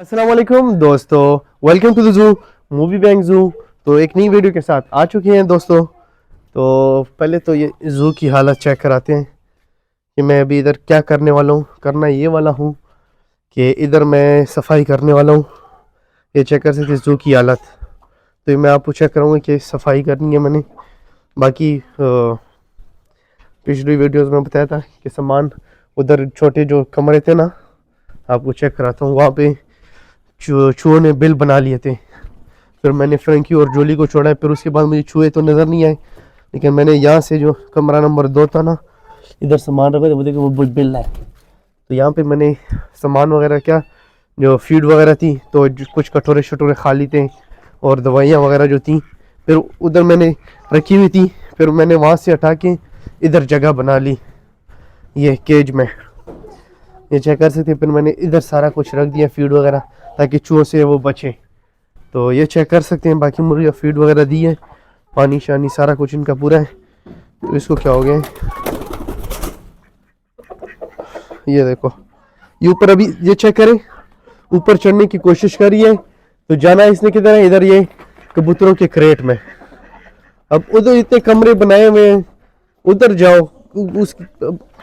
अस्सलाम वालेकुम दोस्तों, welcome to the zoo movie bank zoo. तो एक नई वीडियो के साथ आ चुके हैं दोस्तों। तो पहले तो ये ज़ू की हालत चेक कराते हैं कि मैं अभी इधर क्या करने वाला हूँ। करना ये वाला हूँ कि इधर मैं सफाई करने वाला हूँ। ये चेक कर सकते ज़ू की हालत। तो ये मैं आपको चेक कराऊँगा कि सफाई करनी है मैंने। बाकी पिछली वीडियोज़ में बताया था कि सामान उधर छोटे जो कमरे थे ना, आपको चेक कराता हूँ। वहाँ पे चूहों ने बिल बना लिए थे। फिर मैंने फ्रेंकी और जोली को छोड़ा है। फिर उसके बाद मुझे चूहे तो नज़र नहीं आए, लेकिन मैंने यहाँ से जो कमरा नंबर 2 था ना, इधर सामान रखा था, वो देखो वो बिल है। तो यहाँ पे मैंने सामान वगैरह क्या जो फीड वगैरह थी, तो कुछ कटोरे शटोरे खाली थे और दवाइयाँ वगैरह जो थी फिर उधर मैंने रखी हुई थी। फिर मैंने वहाँ से हटा के इधर जगह बना ली ये केज में। ये चेक कर सकते हैं। फिर मैंने इधर सारा कुछ रख दिया फीड वगैरह, ताकि चूहों से वो बचे। तो ये चेक कर सकते हैं। बाकी मुर्गियाँ फीड वगैरह दी है, पानी शानी सारा कुछ इनका पूरा है। तो इसको क्या हो गया है, ये देखो ये ऊपर अभी ये चेक करें, ऊपर चढ़ने की कोशिश करी है। तो जाना इसने किधर है, इधर ये कबूतरों के क्रेट में। अब उधर इतने कमरे बनाए हुए हैं, उधर जाओ। उस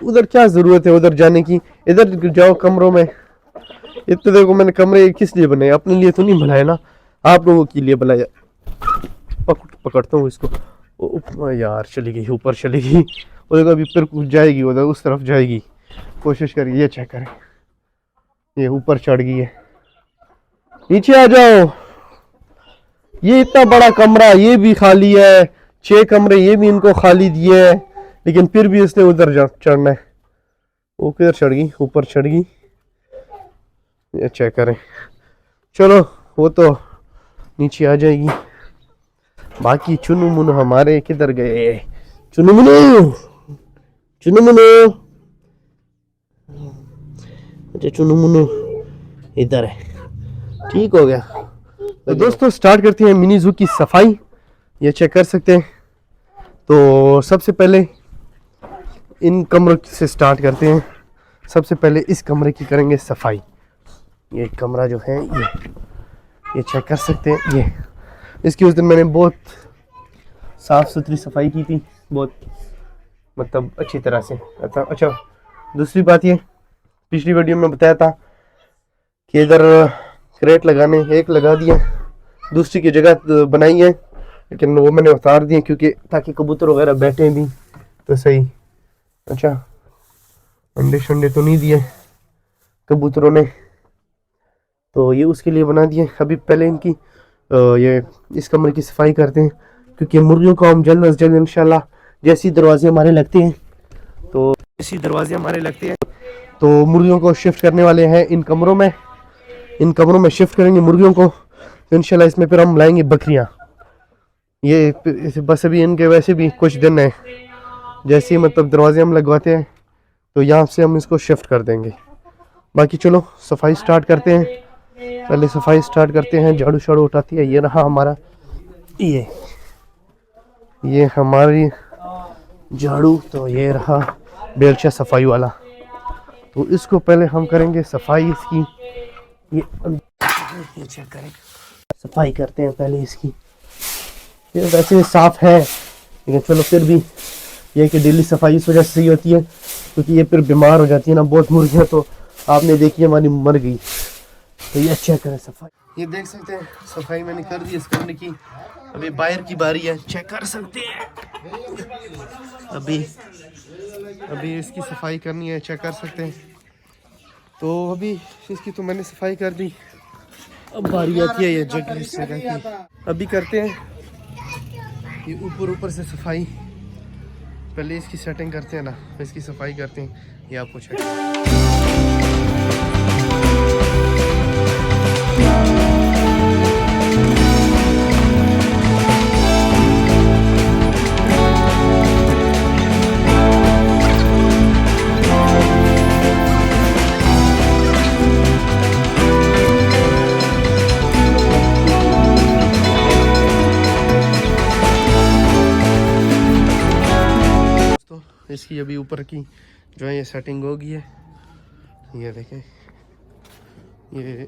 उधर क्या ज़रूरत है उधर जाने की, इधर जाओ कमरों में। इतने देखो मैंने कमरे किस लिए बनाए, अपने लिए तो नहीं बनाए ना, आप लोगों के लिए बनाया। पकड़ता हूँ इसको। यार चली गई, ऊपर चली गई। वो देखो अभी फिर जाएगी उधर, उस तरफ जाएगी। कोशिश करिए, ये चेक करें, ये ऊपर चढ़ गई है। नीचे आ जाओ। ये इतना बड़ा कमरा ये भी खाली है, 6 कमरे ये भी इनको खाली दिए है, लेकिन फिर भी इसने उधर चढ़ना है। वो किधर चढ़ गई, ऊपर चढ़ गई। ये चेक करें। चलो वो तो नीचे आ जाएगी। बाकी चुनु मुनु हमारे किधर गए, चुनु मुनु, चुनु मुनु। अच्छा चुनु मुनु इधर है, ठीक हो गया। तो दोस्तों स्टार्ट करते हैं मिनी ज़ू की सफाई। ये चेक कर सकते हैं। तो सबसे पहले इन कमरों से स्टार्ट करते हैं। सबसे पहले इस कमरे की करेंगे सफाई। ये कमरा जो है ये चेक कर सकते हैं। ये इसकी उस दिन मैंने बहुत साफ़ सुथरी सफाई की थी, बहुत मतलब अच्छी तरह से। अच्छा दूसरी बात ये, पिछली वीडियो में बताया था कि इधर क्रेट लगाने, एक लगा दिया, दूसरी की जगह बनाई है, लेकिन वो मैंने उतार दिए क्योंकि ताकि कबूतर वगैरह बैठे भी तो सही। अच्छा अंडे शंडे तो नहीं दिए कबूतरों ने, तो ये उसके लिए बना दिए। अभी पहले इनकी ये इस कमरे की सफाई करते हैं, क्योंकि मुर्गियों को हम जल्द अज जल्द इंशाल्लाह जैसे दरवाजे हमारे लगते हैं तो मुर्गियों को शिफ्ट करने वाले हैं इन कमरों में। इन कमरों में शिफ्ट करेंगे मुर्गियों को, तो इंशाल्लाह इसमें फिर हम लाएंगे बकरियां। ये बस अभी इनके वैसे भी कुछ दिन है, जैसे ही मतलब दरवाजे हम लगवाते हैं तो यहाँ से हम इसको शिफ्ट कर देंगे। बाकी चलो सफाई स्टार्ट करते हैं। पहले सफाई स्टार्ट करते हैं, झाड़ू शाड़ू उठाती है। ये रहा हमारा ये हमारी झाड़ू। तो ये रहा बेलचा सफाई वाला। तो इसको पहले हम करेंगे सफाई इसकी। ये चेक करें, सफाई करते हैं पहले इसकी। ये वैसे साफ है, लेकिन चलो फिर भी ये कि डेली सफाई इस वजह से सही होती है क्योंकि ये फिर बीमार हो जाती है ना बहुत मुर्गियाँ। तो आपने देखी हमारी मर गई। तो ये चेक करें सफाई। ये देख सकते हैं सफाई मैंने कर दी इस कमरे की। अभी बाहर की बारी है, चेक कर सकते हैं। अभी इसकी सफाई करनी है, चेक कर सकते हैं। तो अभी इसकी तो मैंने सफाई कर दी, अब बारी आती है ये जगह की। अभी करते हैं ये ऊपर से सफाई। पहले इसकी सेटिंग करते हैं ना, इसकी सफाई करते हैं। ये आपको चेक इसकी अभी ऊपर की जो है ये सेटिंग हो गई है। ये देखें, ये